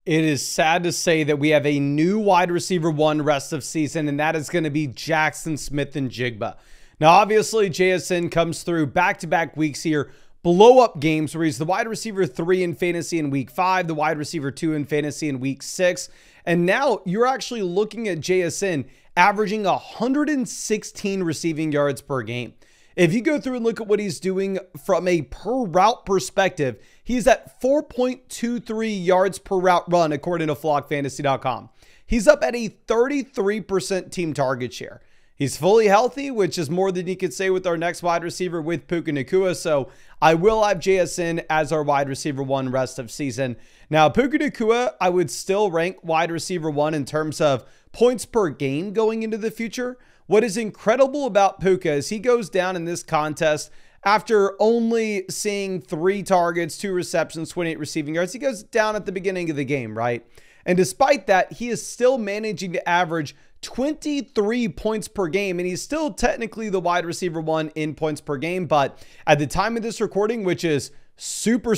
It is sad to say that we have a new wide receiver one rest of season, and that is going to be Jackson Smith-Njigba. Now, obviously, JSN comes through back-to-back weeks here, blow-up games where he's the wide receiver 3 in fantasy in week 5, the wide receiver 2 in fantasy in week 6, and now you're actually looking at JSN averaging 116 receiving yards per game. If you go through and look at what he's doing from a per route perspective, he's at 4.23 yards per route run, according to flockfantasy.com. He's up at a 33% team target share. He's fully healthy, which is more than you could say with our next wide receiver with Puka Nacua. So I will have JSN as our wide receiver 1 rest of season. Now, Puka Nacua, I would still rank wide receiver 1 in terms of points per game going into the future. What is incredible about Puka is he goes down in this contest after only seeing 3 targets, 2 receptions, 28 receiving yards. He goes down at the beginning of the game, right? And despite that, he is still managing to average 23 points per game, and he's still technically the wide receiver 1 in points per game. But at the time of this recording, which is super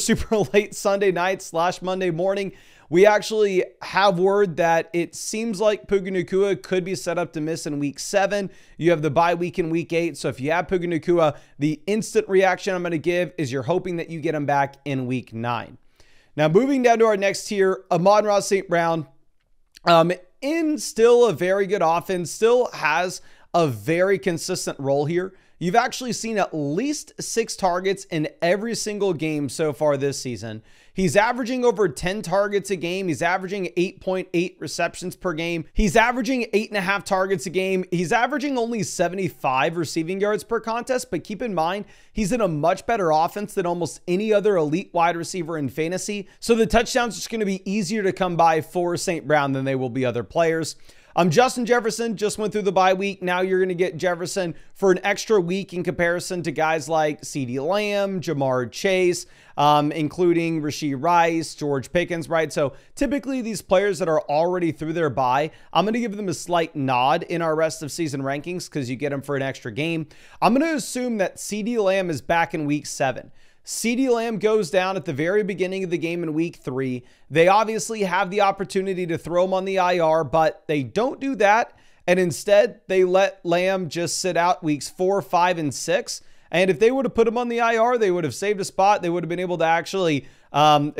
late Sunday night / Monday morning, we actually have word that it seems like Puka Nacua could be set up to miss in week 7. You have the bye week in week 8. So if you have Puka Nacua, the instant reaction I'm going to give is you're hoping that you get him back in week 9. Now, moving down to our next tier, Amon-Ra St. Brown, in still a very good offense, still has a very consistent role here. You've actually seen at least 6 targets in every single game so far this season. He's averaging over 10 targets a game. He's averaging 8.8 receptions per game. He's averaging 8.5 targets a game. He's averaging only 75 receiving yards per contest, but keep in mind, he's in a much better offense than almost any other elite wide receiver in fantasy. So the touchdowns are just going to be easier to come by for St. Brown than they will be other players. Justin Jefferson just went through the bye week. Now you're going to get Jefferson for an extra week in comparison to guys like CeeDee Lamb, Jamar Chase, including Rashee Rice, George Pickens, right? So typically these players that are already through their bye, I'm going to give them a slight nod in our rest of season rankings because you get them for an extra game. I'm going to assume that CeeDee Lamb is back in week 7. CeeDee Lamb goes down at the very beginning of the game in week 3. They obviously have the opportunity to throw him on the IR, but they don't do that. And instead, they let Lamb just sit out weeks 4, 5, and 6. And if they would have put him on the IR, they would have saved a spot. They would have been able to actually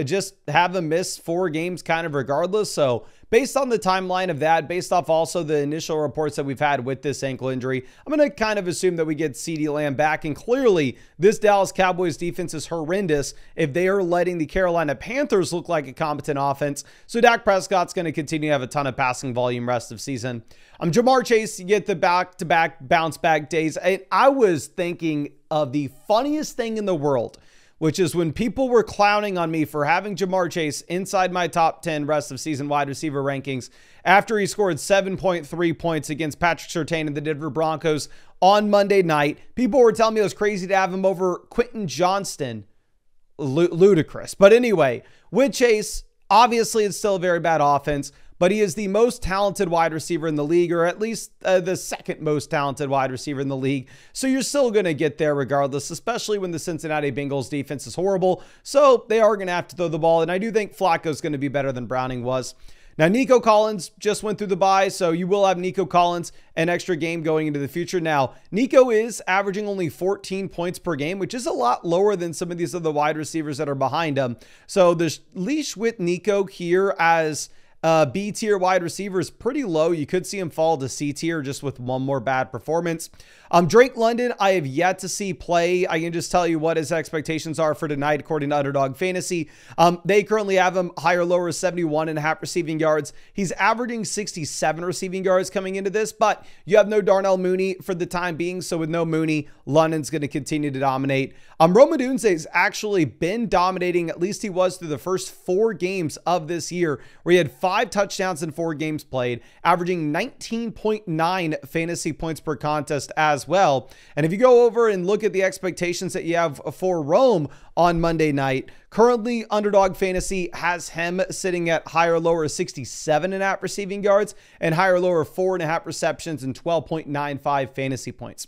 just have them miss 4 games kind of regardless. So based on the timeline of that, based off also the initial reports that we've had with this ankle injury, I'm going to kind of assume that we get CeeDee Lamb back. And clearly, this Dallas Cowboys defense is horrendous if they are letting the Carolina Panthers look like a competent offense. So Dak Prescott's going to continue to have a ton of passing volume rest of season. Jamar Chase, you get the back-to-back bounce-back days. And I was thinking of the funniest thing in the world, which is when people were clowning on me for having Jamar Chase inside my top 10 rest of season wide receiver rankings after he scored 7.3 points against Patrick Surtain and the Denver Broncos on Monday night. People were telling me it was crazy to have him over Quentin Johnston. Ludicrous. But anyway, with Chase, obviously it's still a very bad offense, but he is the most talented wide receiver in the league, or at least the second most talented wide receiver in the league. So you're still going to get there regardless, especially when the Cincinnati Bengals defense is horrible. So they are going to have to throw the ball. And I do think Flacco's going to be better than Browning was. Now, Nico Collins just went through the bye, so you will have Nico Collins an extra game going into the future. Now, Nico is averaging only 14 points per game, which is a lot lower than some of these other wide receivers that are behind him. So the leash with Nico here as B tier wide receiver is pretty low. You could see him fall to C tier just with one more bad performance. Drake London, I have yet to see play. I can just tell you what his expectations are for tonight, according to Underdog Fantasy. They currently have him higher, lower, 71.5 receiving yards. He's averaging 67 receiving yards coming into this, but you have no Darnell Mooney for the time being. So with no Mooney, London's going to continue to dominate. Rome Odunze's actually been dominating, at least he was through the first 4 games of this year, where he had 5 touchdowns in 4 games played, averaging 19.9 fantasy points per contest as well. And if you go over and look at the expectations that you have for Rome on Monday night, currently Underdog Fantasy has him sitting at higher, lower 67.5 receiving yards and higher, lower 4.5 receptions and 12.95 fantasy points.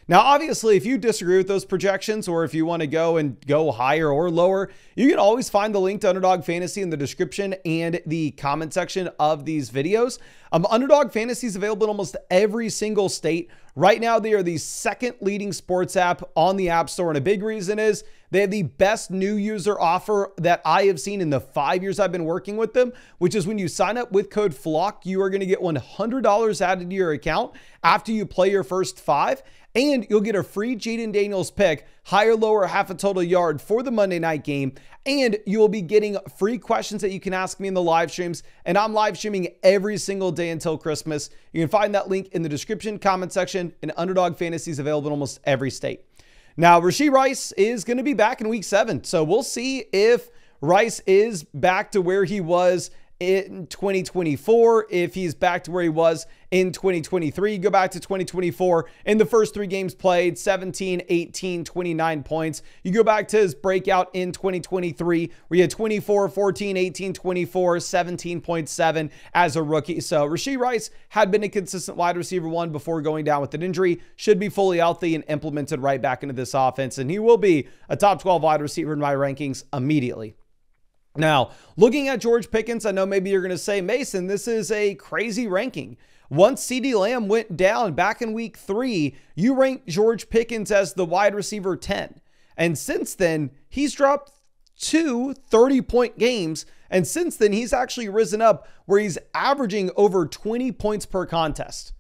Now, obviously, if you disagree with those projections, or if you want to go higher or lower, you can always find the link to Underdog Fantasy in the description and the comment section of these videos. Underdog Fantasy is available in almost every single state. Right now, they are the second leading sports app on the App Store. And a big reason is they have the best new user offer that I have seen in the 5 years I've been working with them, which is when you sign up with code FLOCK, you are going to get $100 added to your account after you play your first 5. And you'll get a free Jaden Daniels pick, higher, lower, half a total yard for the Monday night game. And you will be getting free questions that you can ask me in the live streams. And I'm live streaming every single day until Christmas. You can find that link in the description, comment section, and Underdog Fantasy is available in almost every state. Now, Rashee Rice is going to be back in week 7. So we'll see if Rice is back to where he was in 2024, if he's back to where he was in 2023. Go back to 2024 in the first 3 games played, 17, 18, 29 points. You go back to his breakout in 2023 where he had 24, 14, 18, 24, 17.7 as a rookie. So Rashee Rice had been a consistent wide receiver 1 before going down with an injury, should be fully healthy and implemented right back into this offense. And he will be a top 12 wide receiver in my rankings immediately. Now, looking at George Pickens, I know maybe you're going to say, Mason, this is a crazy ranking. Once CeeDee Lamb went down back in week 3, you ranked George Pickens as the wide receiver 10. And since then, he's dropped 2 30-point games. And since then, he's actually risen up where he's averaging over 20 points per contest.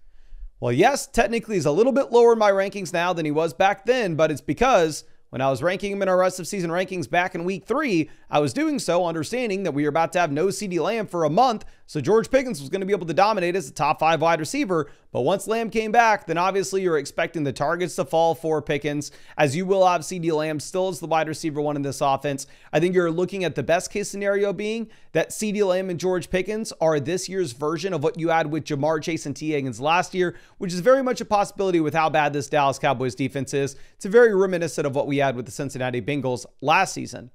Well, yes, technically he's a little bit lower in my rankings now than he was back then, but it's because when I was ranking him in our rest of season rankings back in week 3, I was doing so understanding that we were about to have no CeeDee Lamb for a month. So George Pickens was going to be able to dominate as a top 5 wide receiver. But once Lamb came back, then obviously you're expecting the targets to fall for Pickens, as you will have CeeDee Lamb still as the wide receiver 1 in this offense. I think you're looking at the best case scenario being that CeeDee Lamb and George Pickens are this year's version of what you had with Jamar Chase and T. Higgins last year, which is very much a possibility with how bad this Dallas Cowboys defense is. It's very reminiscent of what we had with the Cincinnati Bengals last season.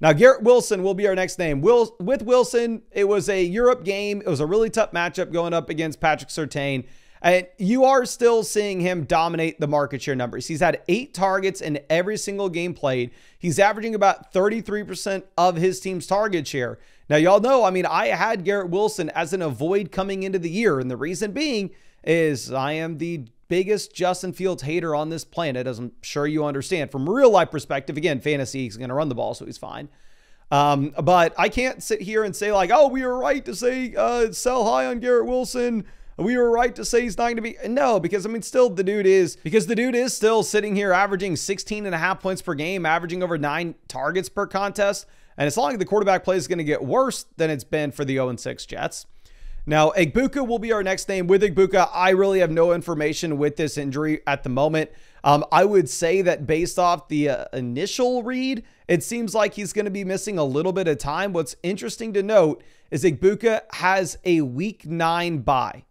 Now, Garrett Wilson will be our next name. With Wilson, it was a Europe game. It was a really tough matchup going up against Patrick Surtain. And you are still seeing him dominate the market share numbers. He's had 8 targets in every single game played. He's averaging about 33% of his team's target share. Now, y'all know, I had Garrett Wilson as an avoid coming into the year. And the reason being is I am the biggest Justin Fields hater on this planet, as I'm sure you understand. From a real life perspective, again, fantasy, he's going to run the ball, so he's fine. But I can't sit here and say like, oh, we were right to say sell high on Garrett Wilson. We were right to say he's not going to be. No, because still the dude is still sitting here averaging 16.5 points per game, averaging over 9 targets per contest. And it's not like the quarterback play is going to get worse than it's been for the 0-6 Jets. Now, Egbuka will be our next name. With Egbuka, I really have no information with this injury at the moment. I would say that based off the initial read, it seems like he's going to be missing a little bit of time. What's interesting to note is Egbuka has a week 9 bye.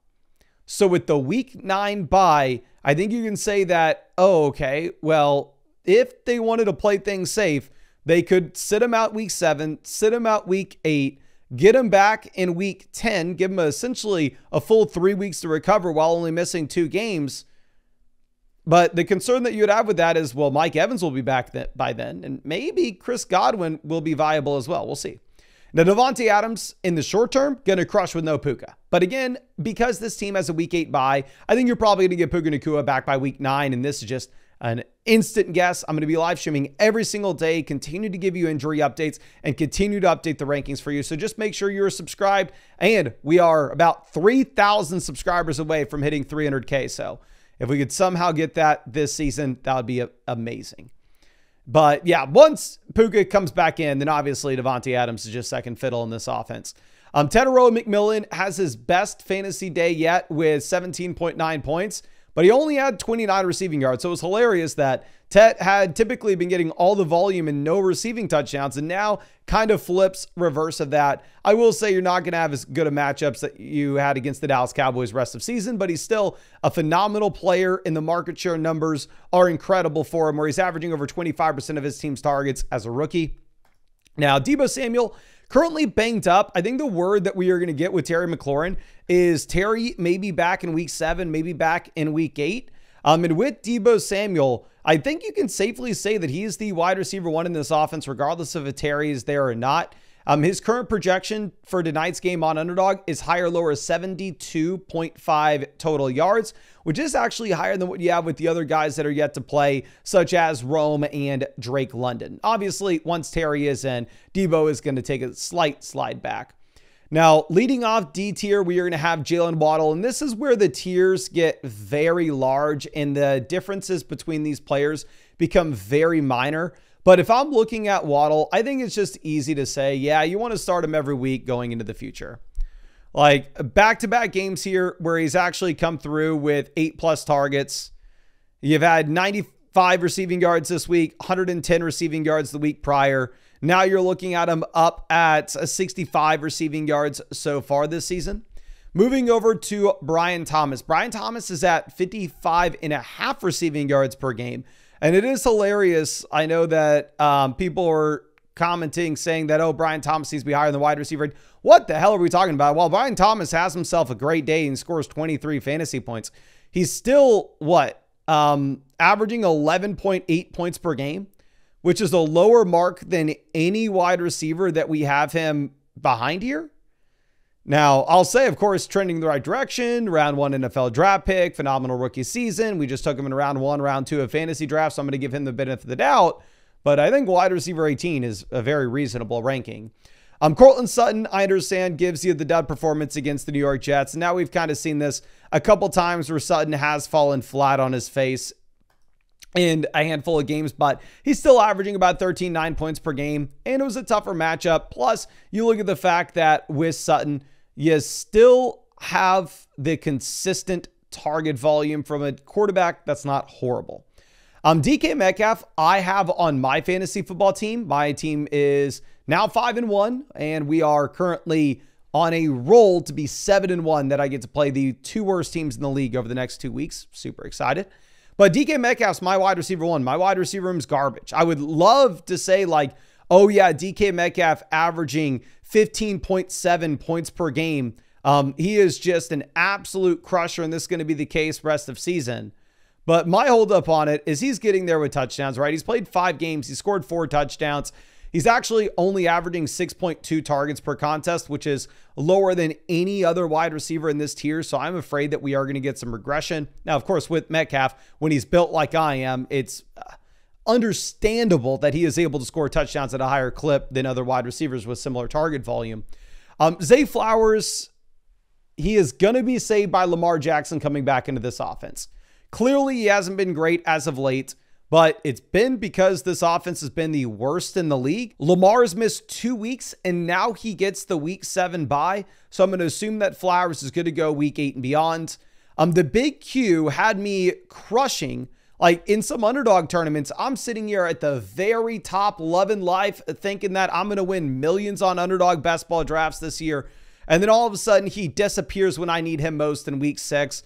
So with the week 9 bye, I think you can say that, oh, okay, well, if they wanted to play things safe, they could sit him out week 7, sit him out week 8, get him back in week 10, give him essentially a full 3 weeks to recover while only missing 2 games. But the concern that you would have with that is, well, Mike Evans will be back by then, and maybe Chris Godwin will be viable as well. We'll see. Now, Davante Adams in the short term, going to crush with no Puka. But again, because this team has a week 8 bye, I think you're probably going to get Puka Nacua back by week 9, and this is just an instant guess. I'm going to be live streaming every single day, continue to give you injury updates, and continue to update the rankings for you. So just make sure you're subscribed, and we are about 3,000 subscribers away from hitting 300K. So if we could somehow get that this season, that would be amazing. But yeah, once Puka comes back in, then obviously Davante Adams is just second fiddle in this offense. Teteroa McMillan has his best fantasy day yet with 17.9 points, but he only had 29 receiving yards. So it was hilarious that Tet had typically been getting all the volume and no receiving touchdowns, and now kind of flips reverse of that. I will say you're not going to have as good of matchups that you had against the Dallas Cowboys rest of season, but he's still a phenomenal player, and the market share numbers are incredible for him, where he's averaging over 25% of his team's targets as a rookie. Now, Deebo Samuel, currently banged up. I think the word that we are going to get with Terry McLaurin is Terry maybe back in week 7, maybe back in week 8. And with Deebo Samuel, I think you can safely say that he is the wide receiver one in this offense, regardless of if Terry is there or not. His current projection for tonight's game on Underdog is higher lower 72.5 total yards, which is actually higher than what you have with the other guys that are yet to play, such as Rome and Drake London. Obviously, once Terry is in, Deebo is going to take a slight slide back. Now, leading off D tier, we are going to have Jalen Waddle, and this is where the tiers get very large and the differences between these players become very minor. But if I'm looking at Waddle, I think it's just easy to say, yeah, you want to start him every week going into the future. Like back-to-back games here where he's actually come through with 8+ targets. You've had 95 receiving yards this week, 110 receiving yards the week prior. Now you're looking at him up at 65 receiving yards so far this season. Moving over to Brian Thomas. Brian Thomas is at 55.5 receiving yards per game. And it is hilarious. I know that people are commenting saying that, oh, Brian Thomas needs to be higher than wide receiver. What the hell are we talking about? Well, Brian Thomas has himself a great day and scores 23 fantasy points. He's still, what, averaging 11.8 points per game, which is a lower mark than any wide receiver that we have him behind here. Now, I'll say, of course, trending in the right direction. Round 1 NFL draft pick, phenomenal rookie season. We just took him in round 1, round 2 of fantasy draft, so I'm going to give him the benefit of the doubt. But I think wide receiver 18 is a very reasonable ranking. Courtland Sutton, I understand, gives you the dud performance against the New York Jets. And now we've kind of seen this a couple times where Sutton has fallen flat on his face in a handful of games, but he's still averaging about 13.9 points per game. And it was a tougher matchup. Plus, you look at the fact that with Sutton, you still have the consistent target volume from a quarterback that's not horrible. DK Metcalf, I have on my fantasy football team. My team is now 5-1, and we are currently on a roll to be 7-1 that I get to play the 2 worst teams in the league over the next 2 weeks. Super excited. But DK Metcalf's my wide receiver one. My wide receiver room's garbage. I would love to say like, oh yeah, DK Metcalf averaging 15.7 points per game. He is just an absolute crusher, and this is going to be the case rest of season. But my holdup on it is he's getting there with touchdowns, right? He's played 5 games. He scored 4 touchdowns. He's actually only averaging 6.2 targets per contest, which is lower than any other wide receiver in this tier. So I'm afraid that we are going to get some regression. Now, of course, with Metcalf, when he's built like I am, it's understandable that he is able to score touchdowns at a higher clip than other wide receivers with similar target volume. Zay Flowers, he is going to be saved by Lamar Jackson coming back into this offense. Clearly, he hasn't been great as of late, but it's been because this offense has been the worst in the league. Lamar's missed 2 weeks, and now he gets the week 7 bye. So I'm going to assume that Flowers is good to go week 8 and beyond. The big Q had me crushing. Like in some underdog tournaments, I'm sitting here at the very top, loving life, thinking that I'm going to win millions on underdog best ball drafts this year. And then all of a sudden he disappears when I need him most in week 6.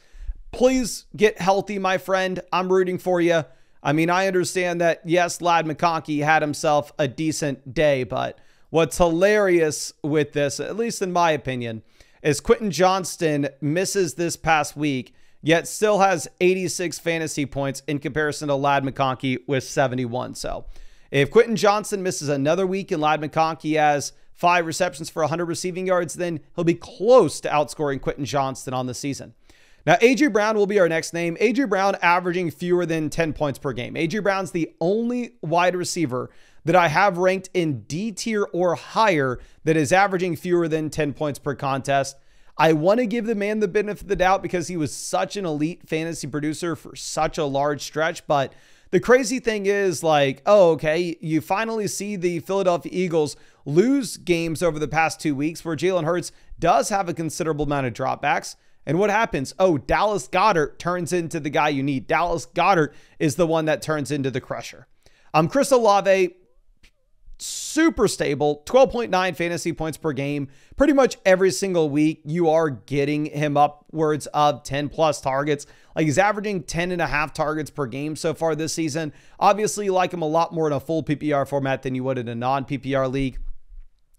Please get healthy, my friend. I'm rooting for you. I mean, I understand that, yes, Ladd McConkey had himself a decent day, but what's hilarious with this, at least in my opinion, is Quentin Johnston misses this past week, yet still has 86 fantasy points in comparison to Ladd McConkey with 71. So if Quentin Johnston misses another week and Ladd McConkey has 5 receptions for 100 receiving yards, then he'll be close to outscoring Quentin Johnston on the season. Now, A.J. Brown will be our next name. A.J. Brown averaging fewer than 10 points per game. A.J. Brown's the only wide receiver that I have ranked in D tier or higher that is averaging fewer than 10 points per contest. I want to give the man the benefit of the doubt because he was such an elite fantasy producer for such a large stretch. But the crazy thing is like, oh, okay, you finally see the Philadelphia Eagles lose games over the past 2 weeks where Jalen Hurts does have a considerable amount of dropbacks. And what happens? Oh, Dallas Goedert turns into the guy you need. Dallas Goedert is the one that turns into the crusher. Chris Olave, super stable, 12.9 fantasy points per game. Pretty much every single week, you are getting him upwards of 10 plus targets. Like he's averaging 10.5 targets per game so far this season. Obviously, you like him a lot more in a full PPR format than you would in a non-PPR league.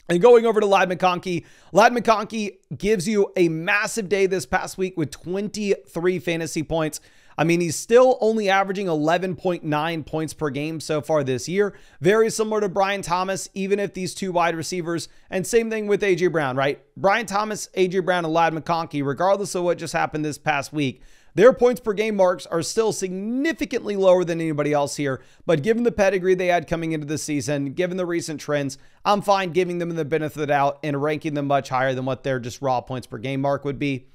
And going over to Ladd McConkey gives you a massive day this past week with 23 fantasy points. I mean, he's still only averaging 11.9 points per game so far this year. Very similar to Brian Thomas, even if these two wide receivers, and same thing with A.J. Brown, right? Brian Thomas, A.J. Brown, and Ladd McConkey, regardless of what just happened this past week, their points per game marks are still significantly lower than anybody else here. But given the pedigree they had coming into the season, given the recent trends, I'm fine giving them the benefit of the doubt and ranking them much higher than what their just raw points per game mark would be.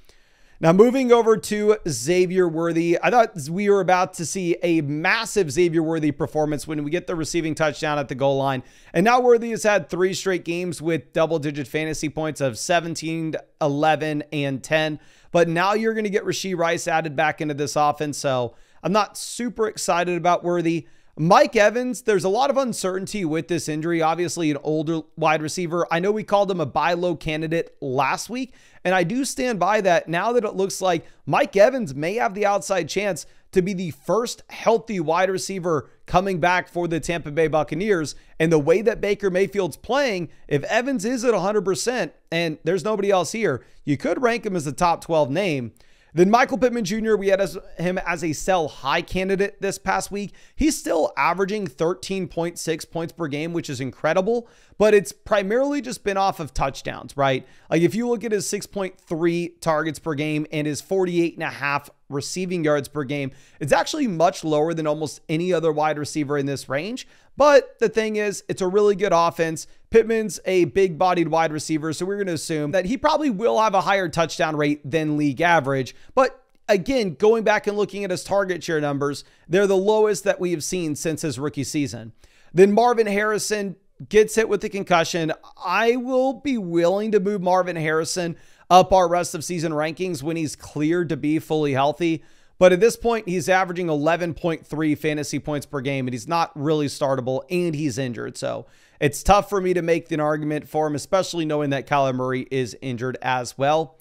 Now, moving over to Xavier Worthy, I thought we were about to see a massive Xavier Worthy performance when we get the receiving touchdown at the goal line. And now Worthy has had 3 straight games with double-digit fantasy points of 17, 11, and 10. But now you're going to get Rashee Rice added back into this offense, so I'm not super excited about Worthy. Mike Evans, there's a lot of uncertainty with this injury. Obviously, an older wide receiver. I know we called him a buy low candidate last week, and I do stand by that now that it looks like Mike Evans may have the outside chance to be the first healthy wide receiver coming back for the Tampa Bay Buccaneers. And the way that Baker Mayfield's playing, if Evans is at 100% and there's nobody else here, you could rank him as a top 12 name. Then Michael Pittman Jr., we had him as a sell high candidate this past week. He's still averaging 13.6 points per game, which is incredible, but it's primarily just been off of touchdowns, right? Like if you look at his 6.3 targets per game and his 48.5 receiving yards per game, it's actually much lower than almost any other wide receiver in this range. But the thing is, it's a really good offense. Pittman's a big-bodied wide receiver, so we're going to assume that he probably will have a higher touchdown rate than league average. But again, going back and looking at his target share numbers, they're the lowest that we have seen since his rookie season. Then Marvin Harrison gets hit with the concussion. I will be willing to move Marvin Harrison up our rest of season rankings when he's cleared to be fully healthy. But at this point, he's averaging 11.3 fantasy points per game, and he's not really startable, and he's injured. So it's tough for me to make an argument for him, especially knowing that Kyler Murray is injured as well.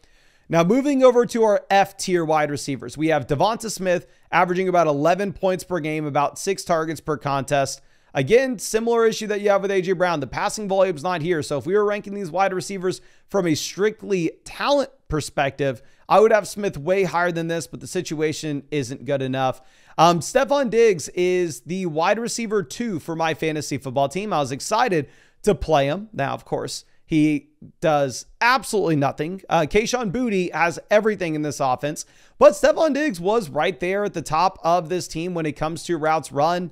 Now, moving over to our F-tier wide receivers, we have Devonta Smith averaging about 11 points per game, about 6 targets per contest. Again, similar issue that you have with A.J. Brown. The passing volume's not here. So if we were ranking these wide receivers from a strictly talent perspective, I would have Smith way higher than this, but the situation isn't good enough. Stephon Diggs is the wide receiver 2 for my fantasy football team. I was excited to play him. Now, of course, he does absolutely nothing. Kayshon Boutte has everything in this offense, but Stephon Diggs was right there at the top of this team when it comes to routes run.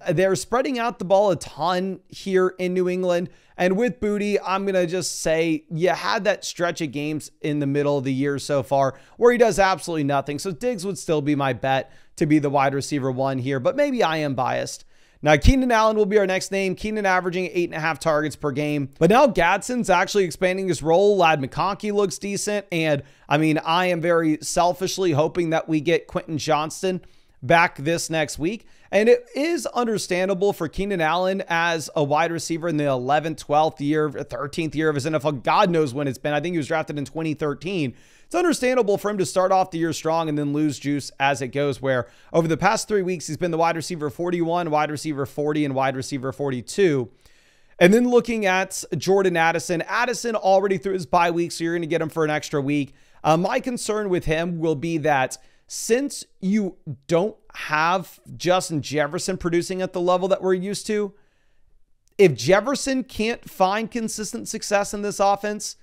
They're spreading out the ball a ton here in New England. And with Boutte, I'm going to just say you had that stretch of games in the middle of the year so far where he does absolutely nothing. So Diggs would still be my bet to be the wide receiver 1 here, but maybe I am biased. Now, Keenan Allen will be our next name. Keenan averaging 8.5 targets per game. But now Gadsden's actually expanding his role. Ladd McConkey looks decent. And I mean, I am very selfishly hoping that we get Quentin Johnston back this next week. And it is understandable for Keenan Allen as a wide receiver in the 11th, 12th year, 13th year of his NFL. God knows when it's been. I think he was drafted in 2013. It's understandable for him to start off the year strong and then lose juice as it goes, where over the past 3 weeks, he's been the wide receiver 41, wide receiver 40, and wide receiver 42. And then looking at Jordan Addison. Addison already through his bye week, so you're going to get him for an extra week. My concern with him will be that since you don't have Justin Jefferson producing at the level that we're used to, if Jefferson can't find consistent success in this offense,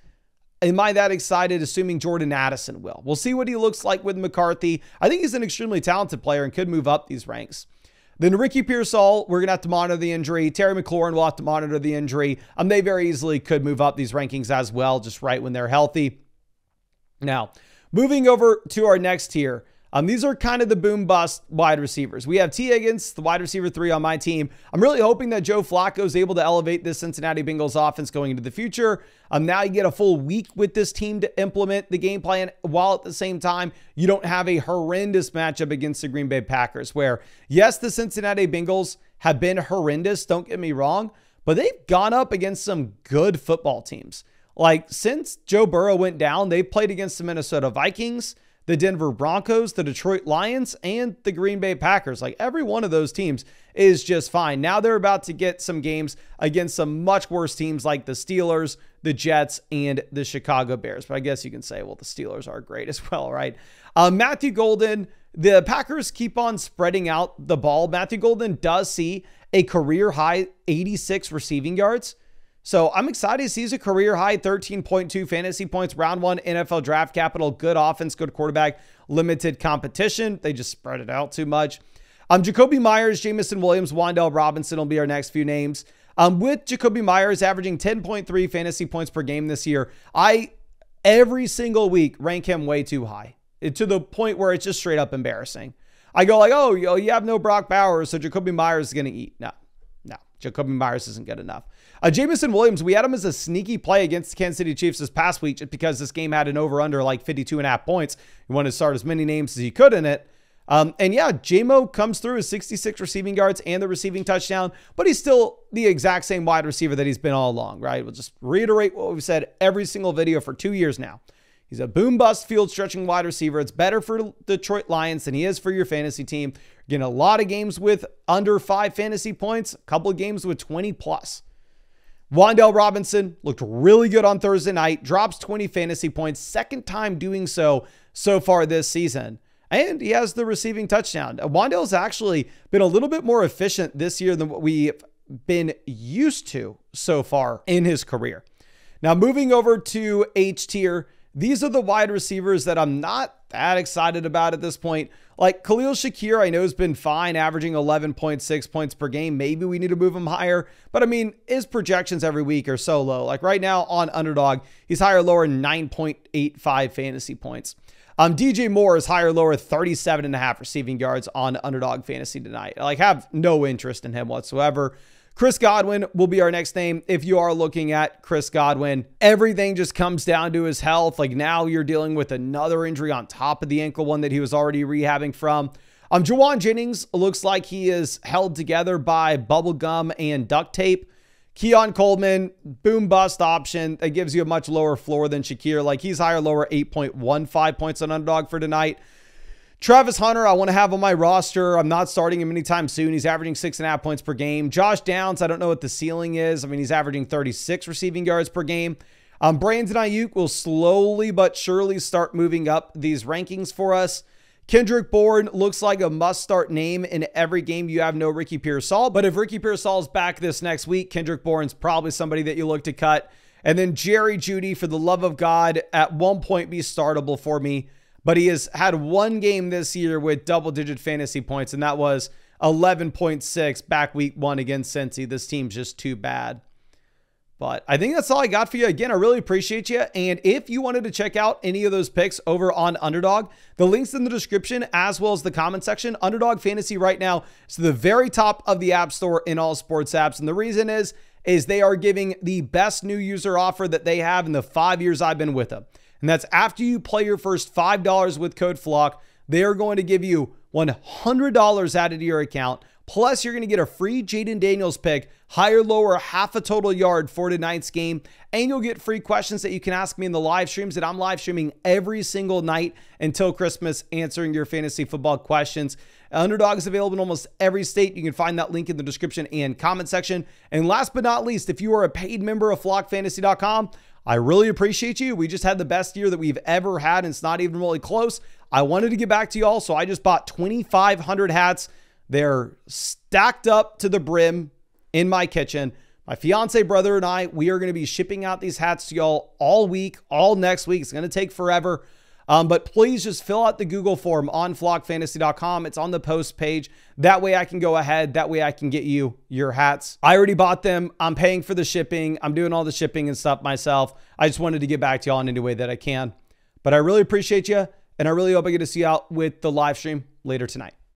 am I that excited assuming Jordan Addison will? We'll see what he looks like with McCarthy. I think he's an extremely talented player and could move up these ranks. Then Ricky Pearsall, we're going to have to monitor the injury. Terry McLaurin will have to monitor the injury. They very easily could move up these rankings as well, just right when they're healthy. Now, moving over to our next tier. These are kind of the boom bust wide receivers. We have T. Higgins, the wide receiver 3 on my team. I'm really hoping that Joe Flacco is able to elevate this Cincinnati Bengals offense going into the future. Now you get a full week with this team to implement the game plan, while at the same time, you don't have a horrendous matchup against the Green Bay Packers, where yes, the Cincinnati Bengals have been horrendous. Don't get me wrong, but they've gone up against some good football teams. Like since Joe Burrow went down, they've played against the Minnesota Vikings. the Denver Broncos, the Detroit Lions, and the Green Bay Packers. Like every one of those teams is just fine. Now they're about to get some games against some much worse teams like the Steelers, the Jets, and the Chicago Bears. But I guess you can say, well, the Steelers are great as well, right? Matthew Golden, the Packers keep on spreading out the ball. Matthew Golden does see a career high 86 receiving yards. So I'm excited to see he's a career high 13.2 fantasy points, round 1 NFL draft capital, good offense, good quarterback, limited competition. They just spread it out too much. Jacoby Myers, Jamison Williams, Wan'Dale Robinson will be our next few names. With Jacoby Myers averaging 10.3 fantasy points per game this year, I every single week rank him way too high, to the point where it's just straight up embarrassing. I go like, oh, you have no Brock Bowers, so Jacoby Myers is going to eat. No, Jacoby Myers isn't good enough. Jamison Williams, we had him as a sneaky play against the Kansas City Chiefs this past week just because this game had an over-under like 52.5 points. He wanted to start as many names as he could in it. And yeah, J-Mo comes through as 66 receiving yards and the receiving touchdown, but he's still the exact same wide receiver that he's been all along, right? We'll just reiterate what we've said every single video for 2 years now. He's a boom-bust field-stretching wide receiver. It's better for Detroit Lions than he is for your fantasy team. You're getting a lot of games with under 5 fantasy points, a couple of games with 20+. Wan'Dale Robinson looked really good on Thursday night, drops 20 fantasy points, second time doing so far this season. And he has the receiving touchdown. Wan'Dale's actually been a little bit more efficient this year than what we've been used to so far in his career. Now, moving over to H tier, these are the wide receivers that I'm not that excited about at this point. Like Khalil Shakir, I know has been fine, averaging 11.6 points per game. Maybe we need to move him higher. But I mean, his projections every week are so low. Like right now on Underdog, he's higher or lower 9.85 fantasy points. DJ Moore is higher or lower 37.5 receiving yards on Underdog Fantasy tonight. I have no interest in him whatsoever. Chris Godwin will be our next name. If you are looking at Chris Godwin, everything just comes down to his health. Like now you're dealing with another injury on top of the ankle one that he was already rehabbing from. Jawan Jennings looks like he is held together by bubble gum and duct tape. Keon Coleman, boom bust option. That gives you a much lower floor than Shakir. Like he's higher, lower 8.15 points on Underdog for tonight. Travis Hunter, I want to have on my roster. I'm not starting him anytime soon. He's averaging 6.5 points per game. Josh Downs, I don't know what the ceiling is. I mean, he's averaging 36 receiving yards per game. Brandon Ayuk will slowly but surely start moving up these rankings for us. Kendrick Bourne looks like a must-start name in every game you have no Ricky Pearsall. But if Ricky Pearsall is back this next week, Kendrick Bourne's probably somebody that you look to cut. And then Jerry Jeudy, for the love of God, at one point be startable for me. But he has had one game this year with double-digit fantasy points, and that was 11.6 back week 1 against Cincy. This team's just too bad. But I think that's all I got for you. Again, I really appreciate you. And if you wanted to check out any of those picks over on Underdog, the link's in the description as well as the comment section. Underdog Fantasy right now is to the very top of the App Store in all sports apps. And the reason is they are giving the best new user offer that they have in the 5 years I've been with them. And that's after you play your first $5 with code FLOCK, they are going to give you $100 added to your account. Plus, you're going to get a free Jaden Daniels pick, higher, lower, half a total yard for tonight's game. And you'll get free questions that you can ask me in the live streams that I'm live streaming every single night until Christmas, answering your fantasy football questions. Underdog is available in almost every state. You can find that link in the description and comment section. And last but not least, if you are a paid member of flockfantasy.com, I really appreciate you. We just had the best year that we've ever had, and it's not even really close. I wanted to get back to you all, so I just bought 2,500 hats. They're stacked up to the brim in my kitchen. My fiance, brother, and I, we are going to be shipping out these hats to y'all all week, all next week. It's going to take forever. But please just fill out the Google form on flockfantasy.com. It's on the post page. That way I can go ahead. That way I can get you your hats. I already bought them. I'm paying for the shipping. I'm doing all the shipping and stuff myself. I just wanted to get back to y'all in any way that I can. But I really appreciate you. And I really hope I get to see you out with the live stream later tonight.